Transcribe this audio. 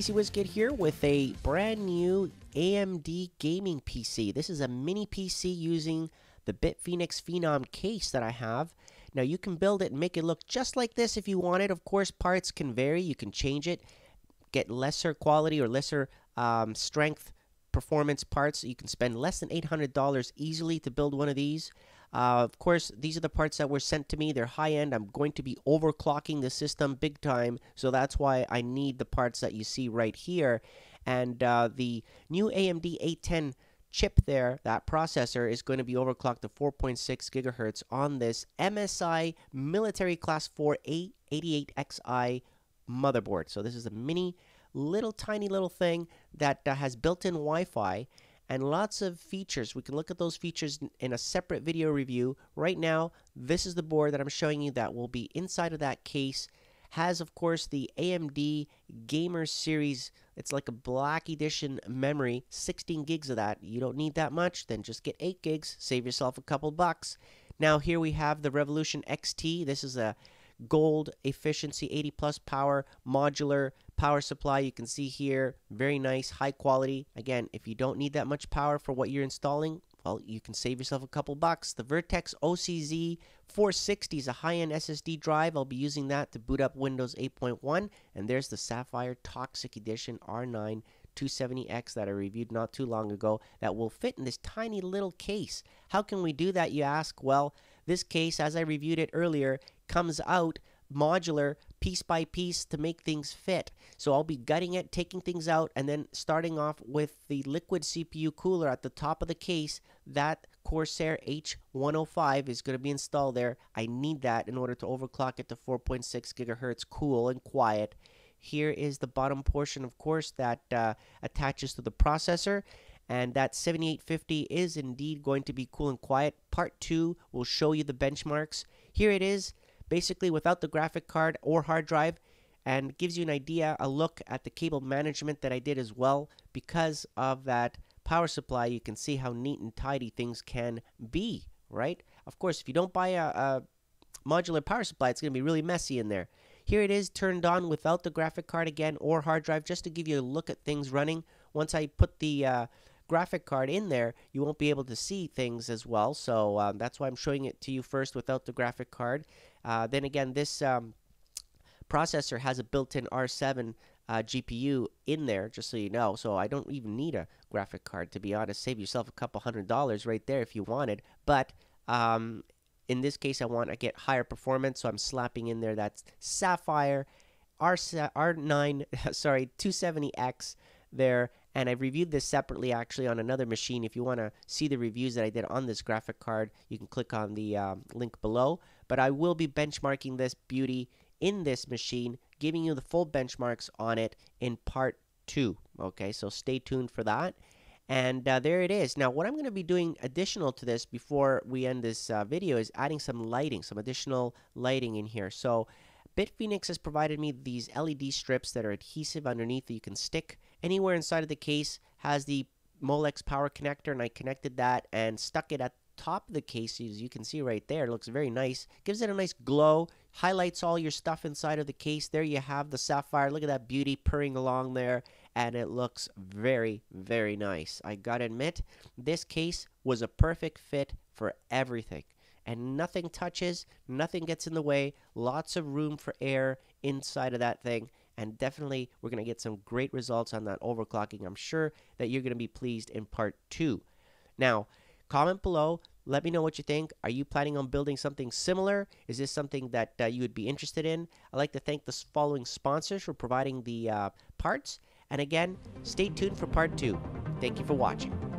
PCWizKid here with a brand new AMD gaming PC. This is a mini PC using the BitPhoenix Phenom case that I have. Now you can build it and make it look just like this if you want it. Of course, parts can vary. You can change it, get lesser quality or lesser strength performance parts. You can spend less than $800 easily to build one of these. Of course, these are the parts that were sent to me. They're high-end. I'm going to be overclocking the system big time, so that's why I need the parts that you see right here. And the new AMD 810 chip there, that processor, is going to be overclocked to 4.6 gigahertz on this MSI Military Class 4 A88XI motherboard. So this is a mini, tiny little thing that has built-in Wi-Fi and lots of features. We can look at those features in a separate video review. Right now, this is the board that I'm showing you that will be inside of that case. Has, of course, the AMD Gamer Series. It's like a Black Edition memory, 16 gigs of that. You don't need that much, then just get 8 gigs. Save yourself a couple bucks. Now, here we have the Revolution XT. This is a gold efficiency 80 plus power modular power supply. You can see here, very nice, high quality. Again, if you don't need that much power for what you're installing, well, you can save yourself a couple bucks. The Vertex OCZ 460 is a high-end SSD drive. I'll be using that to boot up Windows 8.1. And there's the Sapphire Toxic Edition R9 270X that I reviewed not too long ago that will fit in this tiny little case. How can we do that, you ask? Well, this case, as I reviewed it earlier, comes out modular piece by piece to make things fit. So I'll be gutting it, taking things out, and then starting off with the liquid CPU cooler at the top of the case. That Corsair H105 is going to be installed there. I need that in order to overclock it to 4.6 gigahertz cool and quiet. Here is the bottom portion, of course, that attaches to the processor. And that 7850 is indeed going to be cool and quiet. Part 2 will show you the benchmarks. Here it is, basically without the graphic card or hard drive, and gives you an idea, a look at the cable management that I did as well. Because of that power supply, you can see how neat and tidy things can be, right? Of course, if you don't buy a modular power supply, it's going to be really messy in there. Here it is turned on without the graphic card again or hard drive, just to give you a look at things running. Once I put the graphic card in there, you won't be able to see things as well. So that's why I'm showing it to you first without the graphic card. Then again, this processor has a built-in R7 GPU in there, just so you know. So I don't even need a graphic card, to be honest. Save yourself a couple $100 right there if you wanted. But in this case, I get higher performance, so I'm slapping in there that Sapphire R9 270X there. And I've reviewed this separately, actually, on another machine. If you want to see the reviews that I did on this graphic card, you can click on the link below. But I will be benchmarking this beauty in this machine, giving you the full benchmarks on it in part 2. Okay, so stay tuned for that. And there it is. Now, what I'm going to be doing additional to this before we end this video is adding some lighting, some additional lighting in here. So BitPhoenix has provided me these LED strips that are adhesive underneath that you can stick anywhere inside of the case. Has the Molex power connector, and I connected that and stuck it at the top of the case. As you can see right there, it looks very nice. Gives it a nice glow, highlights all your stuff inside of the case. There you have the Sapphire. Look at that beauty purring along there, and it looks very, very nice. I gotta admit, this case was a perfect fit for everything. And nothing touches, nothing gets in the way, lots of room for air inside of that thing. And definitely, we're going to get some great results on that overclocking. I'm sure that you're going to be pleased in part 2. Now, comment below. Let me know what you think. Are you planning on building something similar? Is this something that you would be interested in? I'd like to thank the following sponsors for providing the parts. And again, stay tuned for part 2. Thank you for watching.